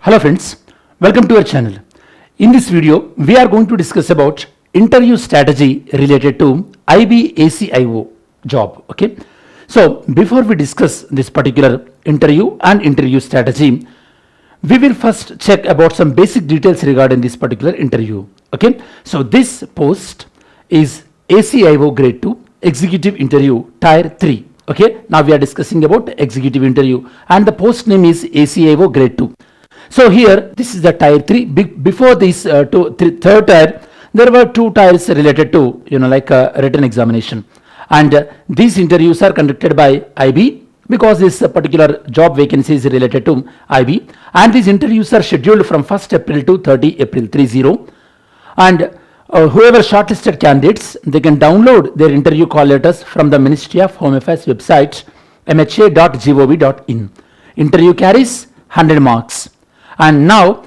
Hello friends, welcome to our channel. In this video, we are going to discuss about interview strategy related to IB ACIO job. Okay. So before we discuss this particular interview and interview strategy, we will first check about some basic details regarding this particular interview. Okay. So this post is ACIO grade 2 executive interview tier 3. Okay. Now we are discussing about executive interview and the post name is ACIO grade 2. So here this is the tier 3. Before this third tier, there were two tiers related to written examination, and these interviews are conducted by IB because this particular job vacancy is related to IB, and these interviews are scheduled from 1st April to 30 April 30, and whoever shortlisted candidates, they can download their interview call letters from the Ministry of Home Affairs website mha.gov.in. Interview carries 100 marks. And now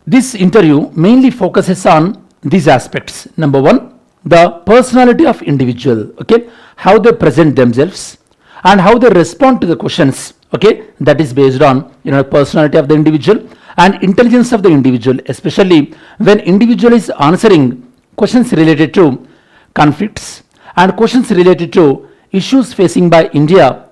this interview mainly focuses on these aspects. Number one, the personality of individual, okay, how they present themselves and how they respond to the questions, okay, that is based on personality of the individual and intelligence of the individual, especially when individual is answering questions related to conflicts and questions related to issues facing by India,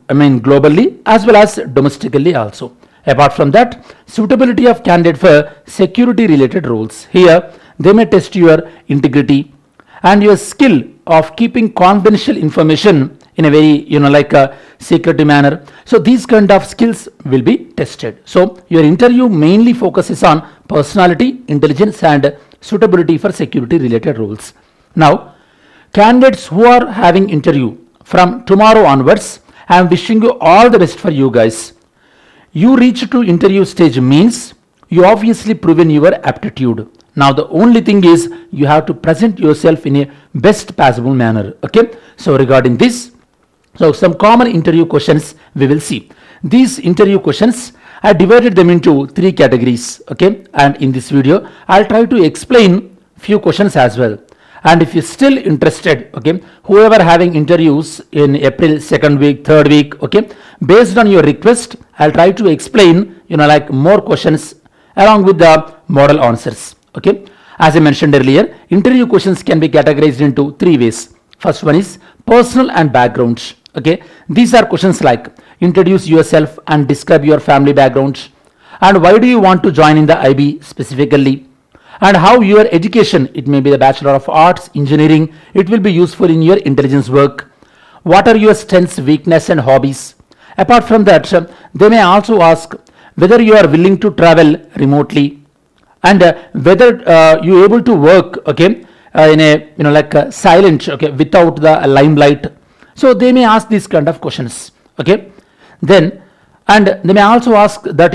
globally as well as domestically also. Apart from that, suitability of candidate for security related roles. Here, they may test your integrity and your skill of keeping confidential information in a very, secretive manner. So these kind of skills will be tested. So your interview mainly focuses on personality, intelligence and suitability for security related roles. Now, candidates who are having interview from tomorrow onwards, I am wishing you all the best for you guys. You reach to interview stage means you obviously proven your aptitude. Now the only thing is you have to present yourself in a best possible manner. Okay. So regarding this, so some common interview questions we will see. These interview questions, I divided them into three categories. Okay. And in this video, I'll try to explain few questions as well. And if you're still interested, okay, whoever having interviews in April 2nd week, 3rd week, okay, based on your request, I'll try to explain, more questions along with the model answers. Okay. As I mentioned earlier, interview questions can be categorized into three ways. First one is personal and background. Okay. These are questions like introduce yourself and describe your family background. And why do you want to join in the IB specifically? And how your education, it may be the Bachelor of Arts, Engineering, it will be useful in your intelligence work. What are your strengths, weakness and hobbies? Apart from that, they may also ask whether you are willing to travel remotely and whether you are able to work, okay, in a silent, okay, without the limelight. So they may ask these kind of questions, okay. Then, and they may also ask that,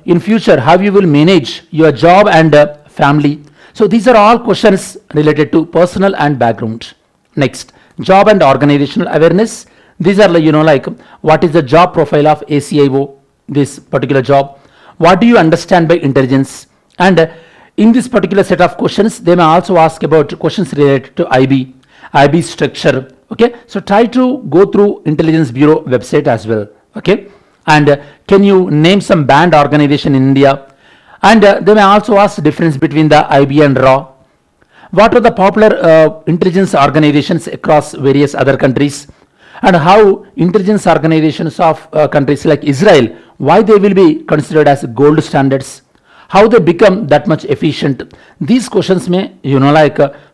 in future, how you will manage your job and family. So these are all questions related to personal and background. Next, job and organizational awareness. These are what is the job profile of ACIO, this particular job? What do you understand by intelligence? And in this particular set of questions, they may also ask about questions related to IB structure. Okay, so try to go through Intelligence Bureau website as well. Okay, and can you name some banned organization in India? And they may also ask the difference between the IB and RAW. What are the popular intelligence organizations across various other countries? And how intelligence organizations of countries like Israel, why they will be considered as gold standards? How they become that much efficient? These questions may,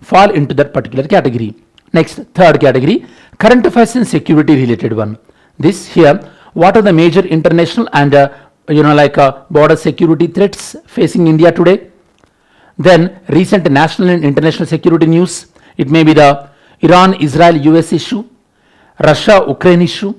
fall into that particular category. Next, third category, current affairs and security related one. This here, what are the major international and border security threats facing India today? Then recent national and international security news. It may be the Iran-Israel-US issue, Russia-Ukraine issue,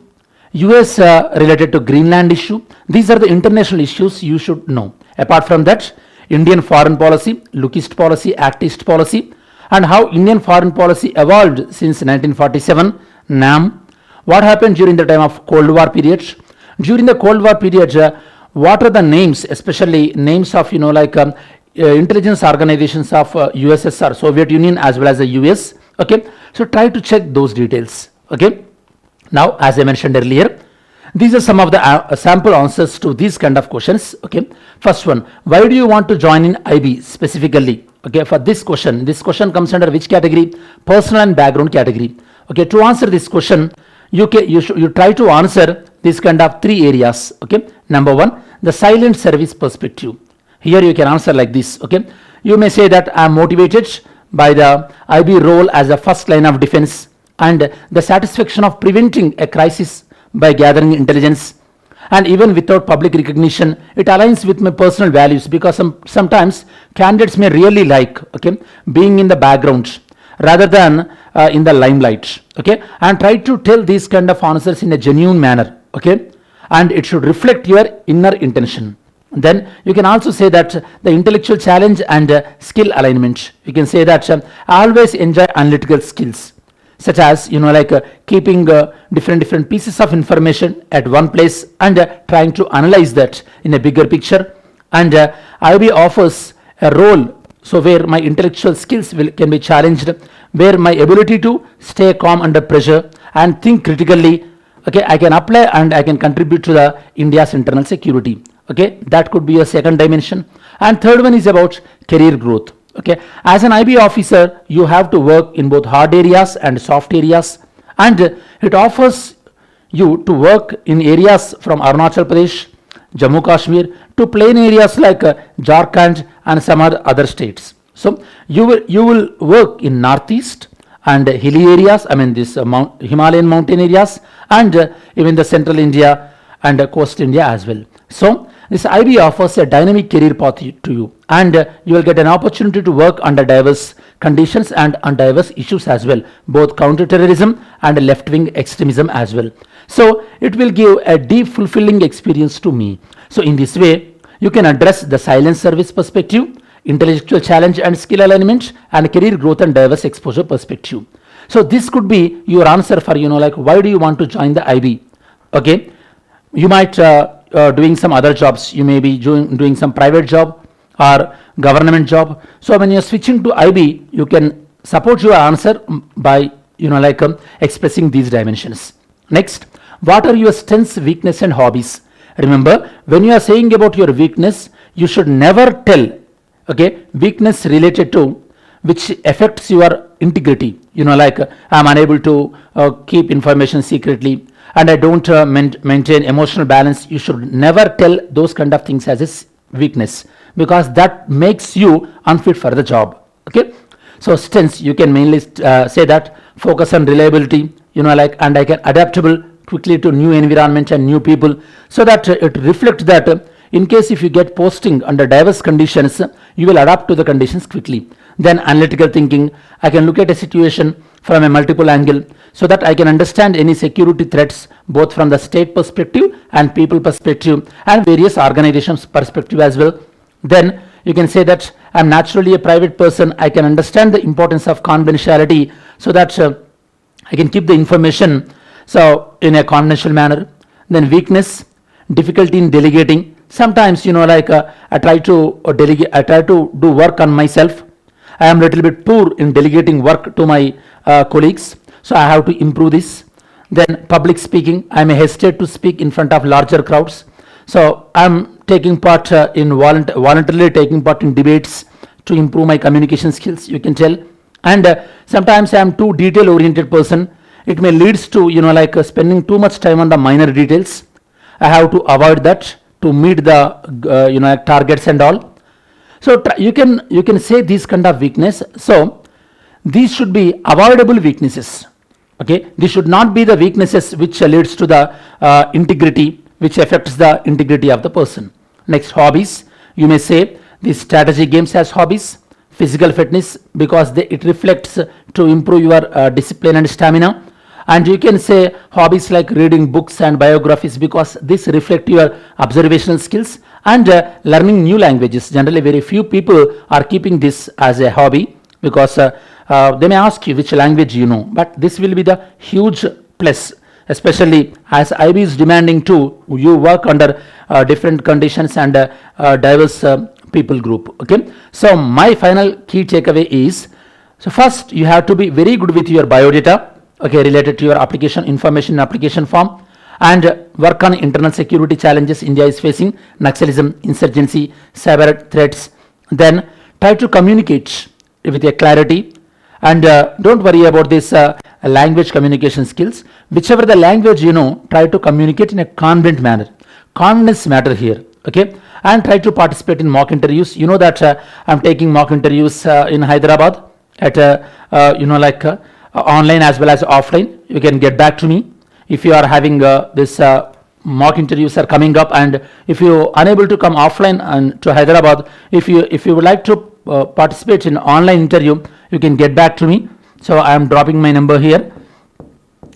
US related to Greenland issue. These are the international issues you should know. Apart from that, Indian foreign policy, Lookist policy, Actist policy, and how Indian foreign policy evolved since 1947, NAM. What happened during the time of Cold War period? During the Cold War period, what are the names, especially names of intelligence organizations of USSR, Soviet Union as well as the US? Okay, so try to check those details. Okay, now as I mentioned earlier, These are some of the sample answers to these kind of questions. Okay, first one, why do you want to join in IB specifically? Okay, for this question comes under which category? Personal and background category. Okay, to answer this question, you try to answer this kind of three areas. Okay, number one, the silent service perspective. Here you can answer like this. Okay, you may say that I am motivated by the IB role as a first line of defense and the satisfaction of preventing a crisis by gathering intelligence, and even without public recognition it aligns with my personal values, because sometimes candidates may really like, okay, being in the background rather than in the limelight. Okay, and try to tell these kind of answers in a genuine manner. Okay, and it should reflect your inner intention. Then you can also say that the intellectual challenge and skill alignment. You can say that I always enjoy analytical skills, such as keeping different pieces of information at one place and trying to analyze that in a bigger picture. And IB offers a role so where my intellectual skills can be challenged, where my ability to stay calm under pressure and think critically, okay, I can apply and I can contribute to the India's internal security. Okay, that could be a second dimension. And third one is about career growth. Okay, as an IB officer you have to work in both hard areas and soft areas, and it offers you to work in areas from Arunachal Pradesh, Jammu Kashmir to plain areas like Jharkhand and some other states. So you will work in northeast and hilly areas, I mean this Himalayan mountain areas, and even the central India and coast India as well. So this IB offers a dynamic career path to you, and you will get an opportunity to work under diverse conditions and on diverse issues as well, both counter-terrorism and left-wing extremism as well. So it will give a deep fulfilling experience to me. So in this way you can address the silent service perspective, intellectual challenge and skill alignment, and career growth and diverse exposure perspective. So this could be your answer for why do you want to join the IB. Okay, you might doing some other jobs, you may be doing some private job or government job. So when you're switching to IB, you can support your answer by expressing these dimensions. Next, what are your strengths, weakness and hobbies? Remember, when you are saying about your weakness, you should never tell, okay, weakness related to which affects your integrity. I'm unable to keep information secretly, and I don't maintain emotional balance. You should never tell those kind of things as a weakness, because that makes you unfit for the job. Okay, so strengths, you can mainly say that focus on reliability, and I can adaptable quickly to new environment and new people, so that it reflects that in case if you get posting under diverse conditions, you will adapt to the conditions quickly. Then analytical thinking, I can look at a situation from a multiple angle, so that I can understand any security threats both from the state perspective and people perspective and various organizations perspective as well. Then you can say that I'm naturally a private person, I can understand the importance of confidentiality, so that I can keep the information so in a confidential manner. Then weakness, difficulty in delegating. Sometimes I try to delegate, I try to do work on myself. I am little bit poor in delegating work to my colleagues, so I have to improve this. Then public speaking, I may hesitate to speak in front of larger crowds, so I am taking part voluntarily taking part in debates to improve my communication skills, you can tell. And sometimes I am too detail oriented person. It may leads to spending too much time on the minor details. I have to avoid that to meet the targets and all. So you can say these kind of weakness. So these should be avoidable weaknesses. Okay, these should not be the weaknesses which leads to the integrity, which affects the integrity of the person. Next, hobbies. You may say these strategy games as hobbies. Physical fitness, because it reflects to improve your discipline and stamina. And you can say hobbies like reading books and biographies, because this reflect your observational skills and learning new languages. Generally very few people are keeping this as a hobby, because they may ask you which language you know, but this will be the huge plus, especially as IB is demanding to you work under different conditions and diverse people group. Okay, so my final key takeaway is, so first you have to be very good with your biodata, okay, related to your application information application form, and work on internal security challenges India is facing, Naxalism, insurgency, cyber threats. Then try to communicate with a clarity, and don't worry about this language communication skills. Whichever the language you know, try to communicate in a confident manner. Confidence matter here, okay? And try to participate in mock interviews. You know that I'm taking mock interviews in Hyderabad at online as well as offline. You can get back to me if you are having this mock interviews are coming up, and if you unable to come offline and to Hyderabad, if you would like to participate in online interview, you can get back to me. So I am dropping my number here,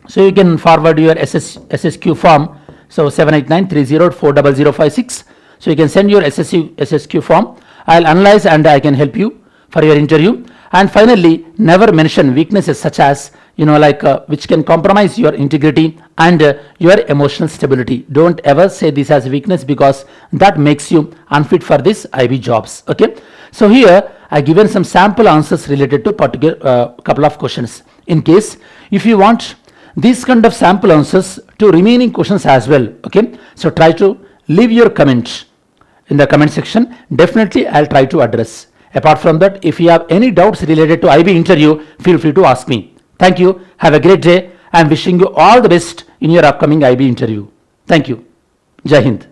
so you can forward your SSQ form. So 78930400056. So you can send your SSQ form. I'll analyze and I can help you for your interview. And finally, never mention weaknesses such as which can compromise your integrity and your emotional stability. Don't ever say this as weakness, because that makes you unfit for this IB jobs. Okay. So here I given some sample answers related to particular couple of questions. In case if you want these kind of sample answers to remaining questions as well, okay, so try to leave your comments in the comment section. Definitely I'll try to address. Apart from that, if you have any doubts related to IB interview, feel free to ask me. Thank you. Have a great day. I am wishing you all the best in your upcoming IB interview. Thank you. Jai Hind.